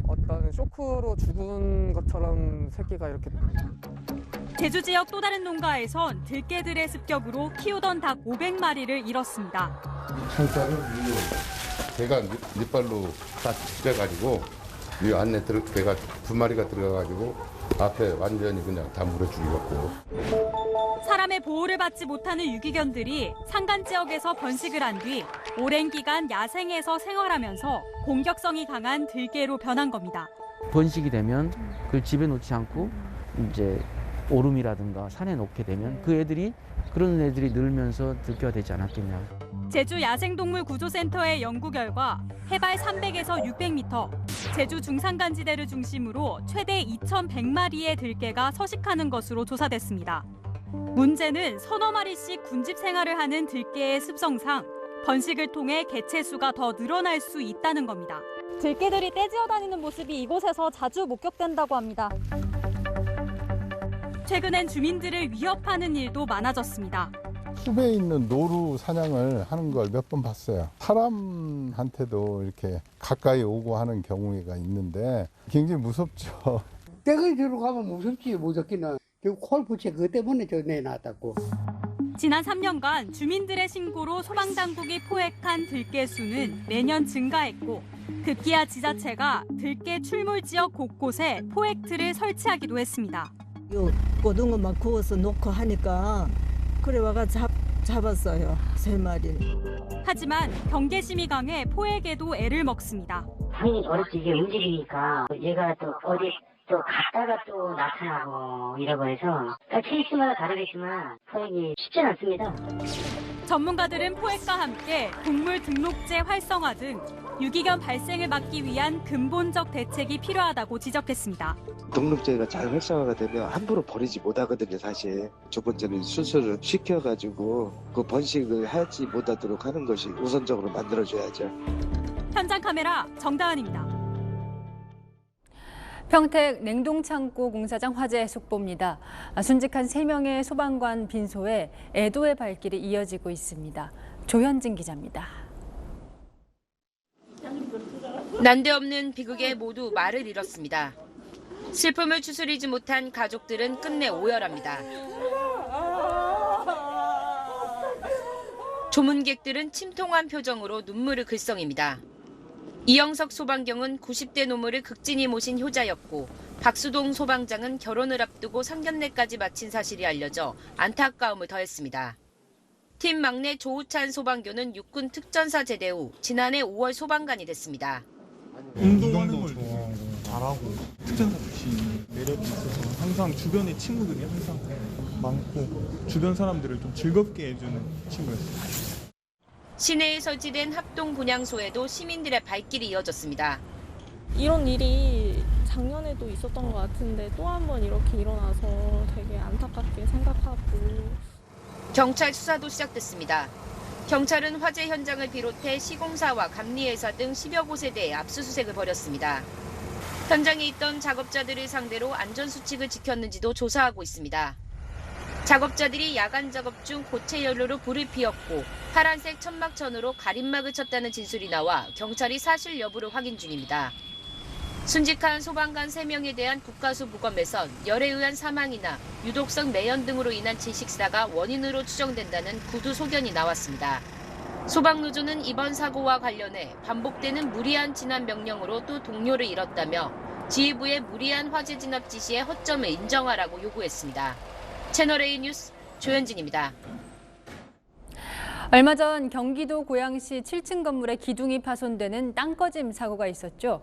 어떤 쇼크로 죽은 것처럼 새끼가 이렇게. 제주 지역 또 다른 농가에선 들깨들의 습격으로 키우던 닭 500마리를 잃었습니다. 창자를 개가 밑발로 딱 찢어가지고 이 안에 개가 2마리가 들어가가지고 앞에 완전히 그냥 다 물어 죽였고. 사람의 보호를 받지 못하는 유기견들이 산간 지역에서 번식을 한 뒤 오랜 기간 야생에서 생활하면서 공격성이 강한 들개로 변한 겁니다. 번식이 되면 그걸 집에 놓지 않고 이제 오름이라든가 산에 놓게 되면 그런 애들이 늘면서 들깨가 되지 않았겠냐. 제주 야생동물구조센터의 연구 결과 해발 300에서 600m, 제주 중산간지대를 중심으로 최대 2,100마리의 들깨가 서식하는 것으로 조사됐습니다. 문제는 서너 마리씩 군집 생활을 하는 들깨의 습성상 번식을 통해 개체 수가 더 늘어날 수 있다는 겁니다. 들깨들이 떼지어 다니는 모습이 이곳에서 자주 목격된다고 합니다. 최근엔 주민들을 위협하는 일도 많아졌습니다. 숲에 있는 노루 사냥을 하는 걸 몇 번 봤어요. 사람한테도 이렇게 가까이 오고 하는 경우가 있는데 굉장히 무섭죠. 떼거리 들어가면 무섭지 무섭기는. 콜푸체 그것 때문에 저 내놨다고. 지난 3년간 주민들의 신고로 소방당국이 포획한 들깨 수는 매년 증가했고 급기야 지자체가 들깨 출몰 지역 곳곳에 포획틀을 설치하기도 했습니다. 요 고등어만 구워서 놓고 하니까 그래 와가 잡았어요. 3마리. 하지만 경계심이 강해 포획에도 애를 먹습니다. 당연히 어렵지. 이게 움직이니까 얘가 또 어디 또 갔다가 또 나타나고 이러고 해서 케이스마다 다르겠지만 포획이 쉽진 않습니다. 전문가들은 포획과 함께 동물 등록제 활성화 등 유기견 발생을 막기 위한 근본적 대책이 필요하다고 지적했습니다. 등록제가 잘 활성화가 되면 함부로 버리지 못하거든요. 사실 첫 번째는 수술을 시켜가지고 그 번식을 하지 못하도록 하는 것이 우선적으로 만들어줘야죠. 현장 카메라 정다은입니다. 평택 냉동창고 공사장 화재 속보입니다. 순직한 3명의 소방관 빈소에 애도의 발길이 이어지고 있습니다. 조현진 기자입니다. 난데없는 비극에 모두 말을 잃었습니다. 슬픔을 추스리지 못한 가족들은 끝내 오열합니다. 조문객들은 침통한 표정으로 눈물을 글썽입니다. 이영석 소방경은 90대 노모를 극진히 모신 효자였고 박수동 소방장은 결혼을 앞두고 상견례까지 마친 사실이 알려져 안타까움을 더했습니다. 팀 막내 조우찬 소방교는 육군 특전사 제대 후 지난해 5월 소방관이 됐습니다. 운동하는 걸 좋아하고 잘하고 특전사 출신 매력이 있어서 항상 주변에 친구들이 항상 많고 주변 사람들을 좀 즐겁게 해주는 친구였어요. 시내에 설치된 합동 분향소에도 시민들의 발길이 이어졌습니다. 이런 일이 작년에도 있었던 것 같은데 또 한 번 이렇게 일어나서 되게 안타깝게 생각하고. 경찰 수사도 시작됐습니다. 경찰은 화재 현장을 비롯해 시공사와 감리회사 등 10여 곳에 대해 압수수색을 벌였습니다. 현장에 있던 작업자들을 상대로 안전수칙을 지켰는지도 조사하고 있습니다. 작업자들이 야간 작업 중 고체 연료로 불을 피웠고 파란색 천막천으로 가림막을 쳤다는 진술이 나와 경찰이 사실 여부를 확인 중입니다. 순직한 소방관 3명에 대한 국가수 부검에선 열에 의한 사망이나 유독성 매연 등으로 인한 질식사가 원인으로 추정된다는 구두 소견이 나왔습니다. 소방노조는 이번 사고와 관련해 반복되는 무리한 진압 명령으로 또 동료를 잃었다며 지휘부의 무리한 화재 진압 지시의 허점을 인정하라고 요구했습니다. 채널A 뉴스 조현진입니다. 얼마 전 경기도 고양시 7층 건물에 기둥이 파손되는 땅꺼짐 사고가 있었죠.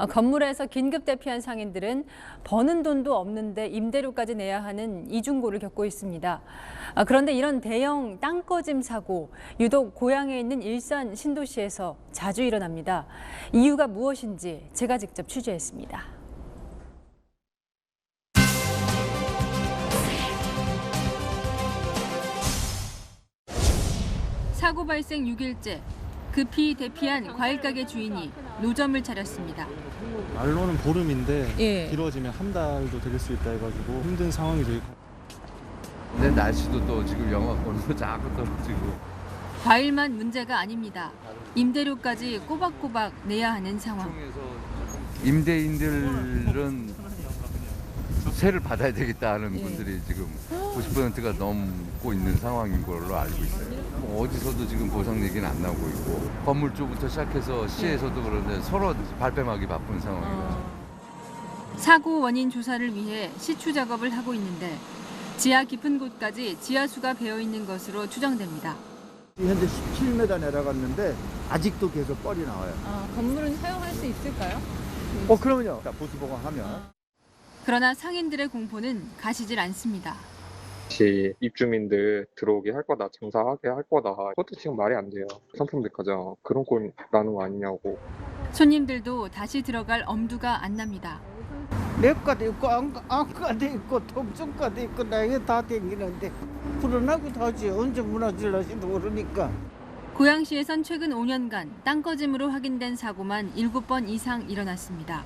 건물에서 긴급 대피한 상인들은 버는 돈도 없는데 임대료까지 내야 하는 이중고를 겪고 있습니다. 그런데 이런 대형 땅꺼짐 사고 유독 고향에 있는 일산 신도시에서 자주 일어납니다. 이유가 무엇인지 제가 직접 취재했습니다. 사고 발생 6일째, 급히 대피한 과일가게 주인이 노점을 차렸습니다. 말로는 보름인데 예. 길어지면 한 달도 될 수 있다 해가지고 힘든 상황이죠. 근데 날씨도 또 지금 영하권으로 자꾸 떨어지고. 과일만 문제가 아닙니다. 임대료까지 꼬박꼬박 내야 하는 상황. 임대인들은 세를 받아야 되겠다 하는 분들이 지금 50%가 넘고 있는 상황인 걸로 알고 있어요. 뭐 어디서도 지금 보상 얘기는 안 나오고 있고 건물주부터 시작해서 시에서도 그런데 서로 발뺌하기 바쁜 상황이라서. 사고 원인 조사를 위해 시추 작업을 하고 있는데 지하 깊은 곳까지 지하수가 배어 있는 것으로 추정됩니다. 현재 17m 내려갔는데 아직도 계속 뻘이 나와요. 건물은 사용할 수 있을까요? 그럼요. 보수 보강하면. 그러나 상인들의 공포는 가시질 않습니다. 다시 입주민들 들어오게 할 거다, 장사하게 할 거다. 그것도 지금 말이 안 돼요. 상품들까지 그런 꼴 나는 거 아니냐고. 손님들도 다시 들어갈 엄두가 안 납니다. 맥가도 있고 안가도 있고 통증가도 있고 나이가 다 댕기는데 불안하기도 하지. 언제 무너질지도 모르니까. 고양시에선 최근 5년간 땅꺼짐으로 확인된 사고만 7번 이상 일어났습니다.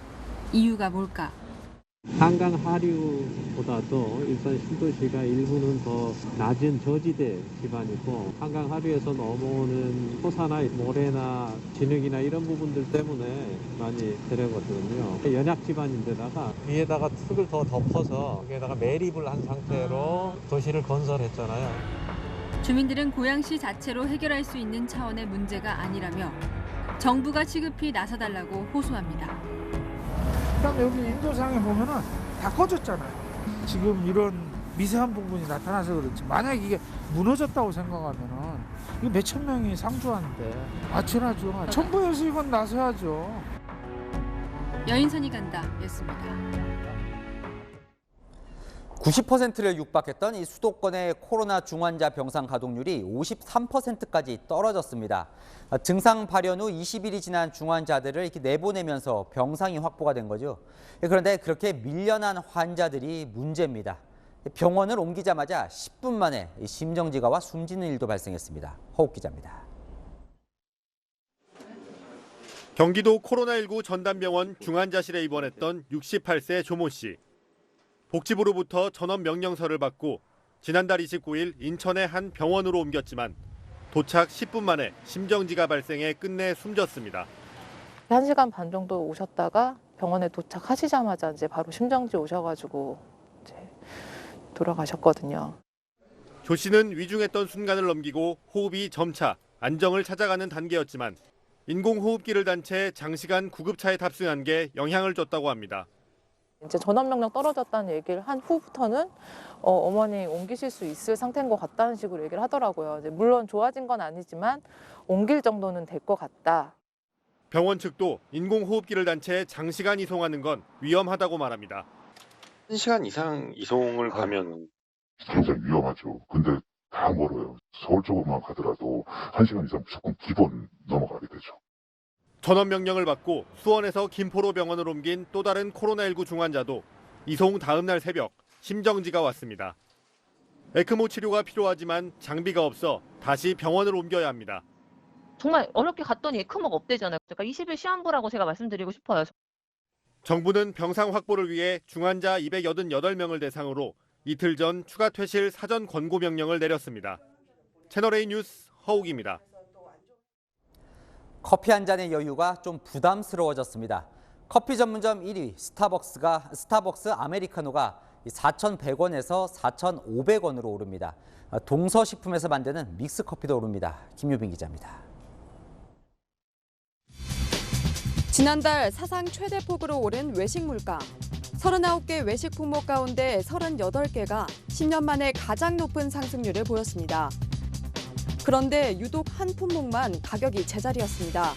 이유가 뭘까? 한강 하류보다도 일산 신도시가 일부는 더 낮은 저지대 기반이고 한강 하류에서 넘어오는 토사나 모래나 진흙이나 이런 부분들 때문에 많이 데려거든요. 연약 기반인데다가 위에다가 흙을 더 덮어서 거기에다가 매립을 한 상태로 도시를 건설했잖아요. 주민들은 고양시 자체로 해결할 수 있는 차원의 문제가 아니라며 정부가 시급히 나서달라고 호소합니다. 그다음에 여기 인도상에 보면은 다 꺼졌잖아요. 지금 이런 미세한 부분이 나타나서 그렇지. 만약 이게 무너졌다고 생각하면은 이거 몇천 명이 상주하는데 아찔하죠. 정부에서 이건 나서야죠. 여인선이 간다 였습니다. 90%를 육박했던 이 수도권의 코로나 중환자 병상 가동률이 53%까지 떨어졌습니다. 증상 발현 후 20일이 지난 중환자들을 이렇게 내보내면서 병상이 확보가 된 거죠. 그런데 그렇게 밀려난 환자들이 문제입니다. 병원을 옮기자마자 10분 만에 심정지가와 숨지는 일도 발생했습니다. 허욱 기자입니다. 경기도 코로나19 전담병원 중환자실에 입원했던 68세 조모 씨. 복지부로부터 전원 명령서를 받고 지난달 29일 인천의 한 병원으로 옮겼지만 도착 10분 만에 심정지가 발생해 끝내 숨졌습니다. 1시간 반 정도 오셨다가 병원에 도착하시자마자 이제 바로 심정지 오셔가지고 이제 돌아가셨거든요. 조 씨는 위중했던 순간을 넘기고 호흡이 점차 안정을 찾아가는 단계였지만 인공호흡기를 단 채 장시간 구급차에 탑승한 게 영향을 줬다고 합니다. 이제 전원 명령 떨어졌다는 얘기를 한 후부터는 어머니 옮기실 수 있을 상태인 것 같다는 식으로 얘기를 하더라고요. 이제 물론 좋아진 건 아니지만 옮길 정도는 될 것 같다. 병원 측도 인공호흡기를 단 채 장시간 이송하는 건 위험하다고 말합니다. 1시간 이상 이송을 가면 굉장히 위험하죠. 근데 다 멀어요. 서울 쪽으로만 가더라도 1시간 이상 무조건 기본 넘어가게 되죠. 전원 명령을 받고 수원에서 김포로 병원을 옮긴 또 다른 코로나19 중환자도 이송 다음 날 새벽 심정지가 왔습니다. 에크모 치료가 필요하지만 장비가 없어 다시 병원을 옮겨야 합니다. 정말 어렵게 갔더니 에크모가 없대잖아요. 그러니까 20일 시한부라고 제가 말씀드리고 싶어요. 정부는 병상 확보를 위해 중환자 288명을 대상으로 이틀 전 추가 퇴실 사전 권고 명령을 내렸습니다. 채널A 뉴스 허욱입니다. 커피 한 잔의 여유가 좀 부담스러워졌습니다. 커피 전문점 1위 스타벅스 아메리카노가 4,100원에서 4,500원으로 오릅니다. 동서식품에서 만드는 믹스커피도 오릅니다. 김유빈 기자입니다. 지난달 사상 최대폭으로 오른 외식 물가. 39개 외식 품목 가운데 38개가 10년 만에 가장 높은 상승률을 보였습니다. 그런데 유독 한 품목만 가격이 제자리였습니다.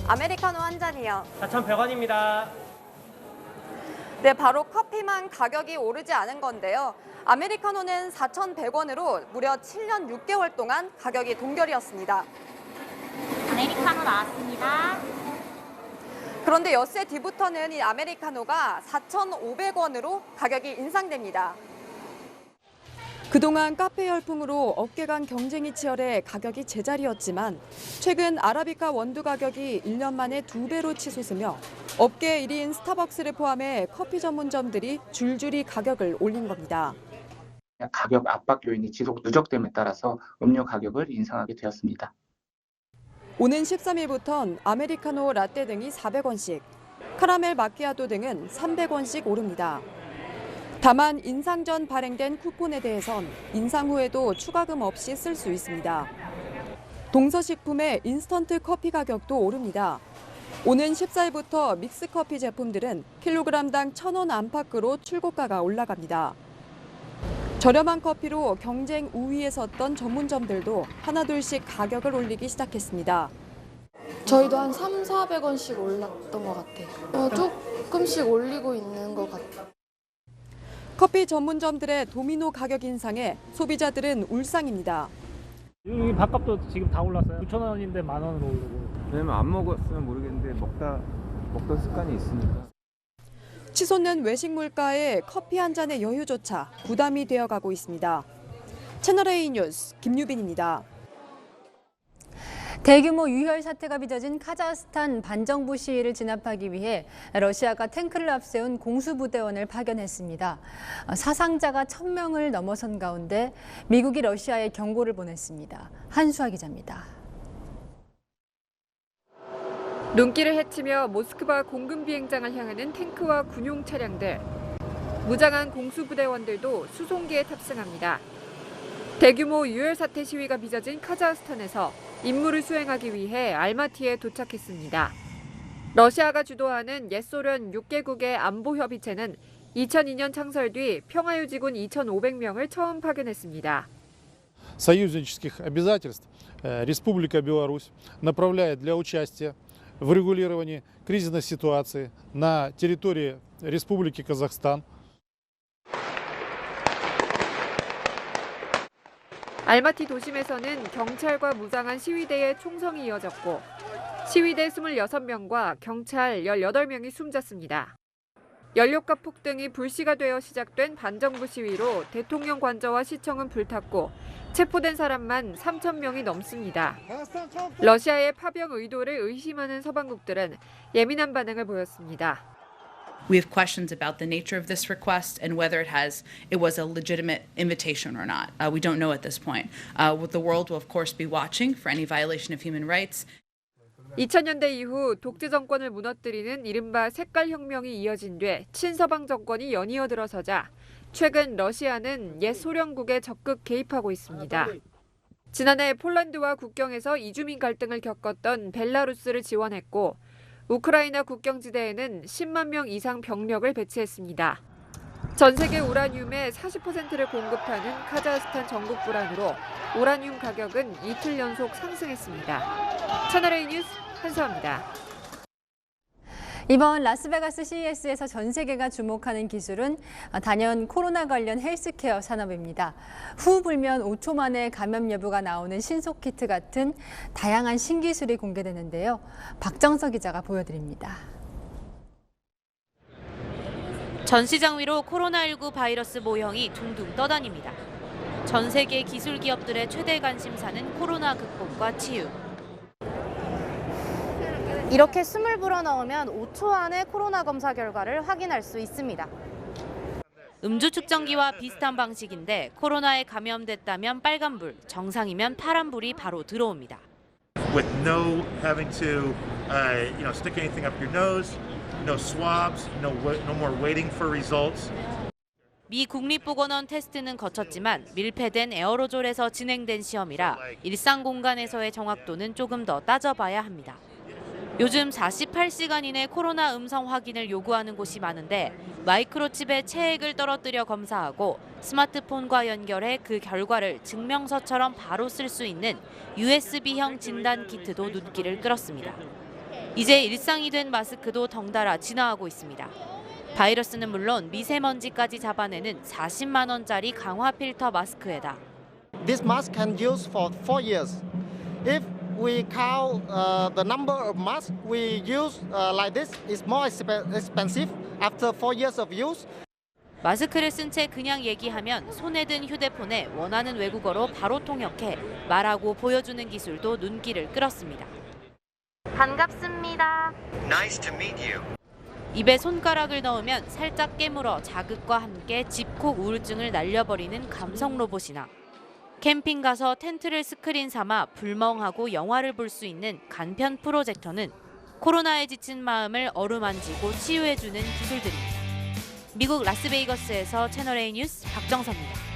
아메리카노 한 잔이요. 4,100원입니다. 네, 바로 커피만 가격이 오르지 않은 건데요. 아메리카노는 4,100원으로 무려 7년 6개월 동안 가격이 동결이었습니다. 아메리카노 나왔습니다. 그런데 엿새 뒤부터는 이 아메리카노가 4,500원으로 가격이 인상됩니다. 그동안 카페 열풍으로 업계 간 경쟁이 치열해 가격이 제자리였지만 최근 아라비카 원두 가격이 1년 만에 2배로 치솟으며 업계 1위인 스타벅스를 포함해 커피 전문점들이 줄줄이 가격을 올린 겁니다. 가격 압박 요인이 지속 누적됨에 따라서 음료 가격을 인상하게 되었습니다. 오는 13일부턴 아메리카노 라떼 등이 400원씩, 카라멜 마키아토 등은 300원씩 오릅니다. 다만 인상 전 발행된 쿠폰에 대해선 인상 후에도 추가금 없이 쓸 수 있습니다. 동서식품의 인스턴트 커피 가격도 오릅니다. 오는 14일부터 믹스커피 제품들은 킬로그램당 1,000원 안팎으로 출고가가 올라갑니다. 저렴한 커피로 경쟁 우위에 섰던 전문점들도 하나둘씩 가격을 올리기 시작했습니다. 저희도 한 300~400원씩 올랐던 것 같아요. 조금씩 올리고 있는 것 같아요. 커피 전문점들의 도미노 가격 인상에 소비자들은 울상입니다. 여기 밥값도 지금 다 올랐어요. 9,000원인데 10,000원으로 오르고. 왜냐면 안 먹었으면 모르겠는데 먹던 습관이 있으니까. 치솟는 외식 물가에 커피 한 잔의 여유조차 부담이 되어가고 있습니다. 채널A 뉴스 김유빈입니다. 대규모 유혈 사태가 빚어진 카자흐스탄 반정부 시위를 진압하기 위해 러시아가 탱크를 앞세운 공수부대원을 파견했습니다. 사상자가 1,000명을 넘어선 가운데 미국이 러시아에 경고를 보냈습니다. 한수아 기자입니다. 눈길을 헤치며 모스크바 공군 비행장을 향하는 탱크와 군용 차량들. 무장한 공수부대원들도 수송기에 탑승합니다. 대규모 유혈 사태 시위가 빚어진 카자흐스탄에서 임무를 수행하기 위해 알마티에 도착했습니다. 러시아가 주도하는 옛 소련 6개국의 안보협의체는 2002년 창설 뒤 평화유지군 2,500명을 처음 파견했습니다. союзнических обязательств Республика Беларусь направляет для участия в регулировании кризисной ситуации на территории Республики Казахстан. 알마티 도심에서는 경찰과 무장한 시위대의 총성이 이어졌고 시위대 26명과 경찰 18명이 숨졌습니다. 연료값 폭등이 불씨가 되어 시작된 반정부 시위로 대통령 관저와 시청은 불탔고 체포된 사람만 3,000명이 넘습니다. 러시아의 파병 의도를 의심하는 서방국들은 예민한 반응을 보였습니다. We have questions about the nature of this request and whether it was a legitimate invitation or not. We don't know at this point. The world will of course be watching for any violation of human rights. 2000년대 이후 독재 정권을 무너뜨리는 이른바 색깔혁명이 이어진 뒤 친서방 정권이 연이어 들어서자 최근 러시아는 옛 소련국에 적극 개입하고 있습니다. 지난해 폴란드와 국경에서 이주민 갈등을 겪었던 벨라루스를 지원했고 우크라이나 국경지대에는 10만 명 이상 병력을 배치했습니다. 전 세계 우라늄의 40%를 공급하는 카자흐스탄 전국 불안으로 우라늄 가격은 이틀 연속 상승했습니다. 채널A 뉴스 한수아입니다. 이번 라스베가스 CES에서 전 세계가 주목하는 기술은 단연 코로나 관련 헬스케어 산업입니다. 후 불면 5초 만에 감염 여부가 나오는 신속키트 같은 다양한 신기술이 공개되는데요. 박정석 기자가 보여드립니다. 전 시장 위로 코로나19 바이러스 모형이 둥둥 떠다닙니다. 전 세계 기술 기업들의 최대 관심사는 코로나 극복과 치유. 이렇게 숨을 불어넣으면 5초 안에 코로나 검사 결과를 확인할 수 있습니다. 음주 측정기와 비슷한 방식인데 코로나에 감염됐다면 빨간불, 정상이면 파란불이 바로 들어옵니다. With no having to, stick anything up your nose, no swabs, no more waiting for results. 미 국립보건원 테스트는 거쳤지만 밀폐된 에어로졸에서 진행된 시험이라 일상 공간에서의 정확도는 조금 더 따져봐야 합니다. 요즘 48시간 이내 코로나 음성 확인을 요구하는 곳이 많은데 마이크로칩에 체액을 떨어뜨려 검사하고 스마트폰과 연결해 그 결과를 증명서처럼 바로 쓸 수 있는 USB형 진단 키트도 눈길을 끌었습니다. 이제 일상이 된 마스크도 덩달아 진화하고 있습니다. 바이러스는 물론 미세먼지까지 잡아내는 40만 원짜리 강화 필터 마스크에다. This mask can use for 4 years. If we count the number of masks we use like this, it's more expensive after 4 years of use. 마스크를 쓴 채 그냥 얘기하면 손에 든 휴대폰에 원하는 외국어로 바로 통역해 말하고 보여주는 기술도 눈길을 끌었습니다. 반갑습니다. Nice to meet you. 입에 손가락을 넣으면 살짝 깨물어 자극과 함께 집콕 우울증을 날려버리는 감성 로봇이나 캠핑 가서 텐트를 스크린 삼아 불멍하고 영화를 볼 수 있는 간편 프로젝터는 코로나에 지친 마음을 어루만지고 치유해주는 기술들입니다. 미국 라스베이거스에서 채널A 뉴스 박정서입니다.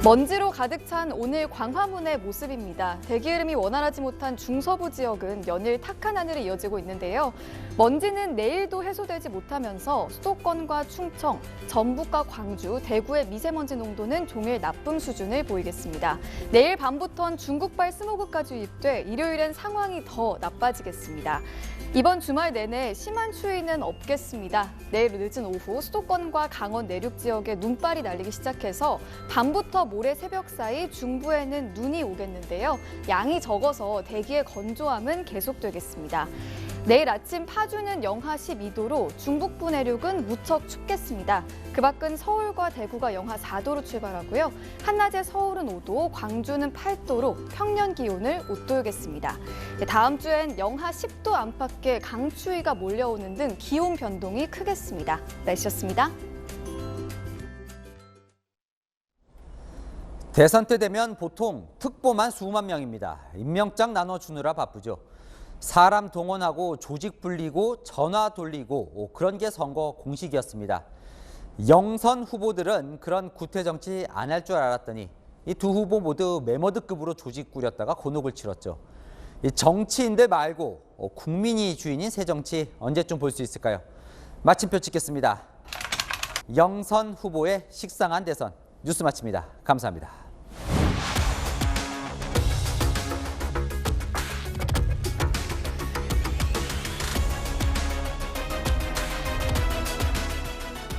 먼지로 가득 찬 오늘 광화문의 모습입니다. 대기 흐름이 원활하지 못한 중서부 지역은 연일 탁한 하늘이 이어지고 있는데요. 먼지는 내일도 해소되지 못하면서 수도권과 충청, 전북과 광주, 대구의 미세먼지 농도는 종일 나쁨 수준을 보이겠습니다. 내일 밤부터는 중국발 스모그까지 유입돼 일요일엔 상황이 더 나빠지겠습니다. 이번 주말 내내 심한 추위는 없겠습니다. 내일 늦은 오후 수도권과 강원 내륙 지역에 눈발이 날리기 시작해서 밤부터 모레 새벽 사이 중부에는 눈이 오겠는데요. 양이 적어서 대기의 건조함은 계속되겠습니다. 내일 아침 파주는 영하 12도로 중북부 내륙은 무척 춥겠습니다. 그 밖은 서울과 대구가 영하 4도로 출발하고요. 한낮에 서울은 5도, 광주는 8도로 평년 기온을 웃돌겠습니다. 다음 주엔 영하 10도 안팎의 강추위가 몰려오는 등 기온 변동이 크겠습니다. 날씨였습니다. 대선 때 되면 보통 특보만 수만 명입니다. 임명장 나눠주느라 바쁘죠. 사람 동원하고 조직 불리고 전화 돌리고 그런 게 선거 공식이었습니다. 영선 후보들은 그런 구태 정치 안 할 줄 알았더니 이 두 후보 모두 메머드급으로 조직 꾸렸다가 곤혹을 치렀죠. 이 정치인들 말고 국민이 주인인 새 정치 언제쯤 볼 수 있을까요? 마침표 찍겠습니다. 영선 후보의 식상한 대선 뉴스 마칩니다. 감사합니다.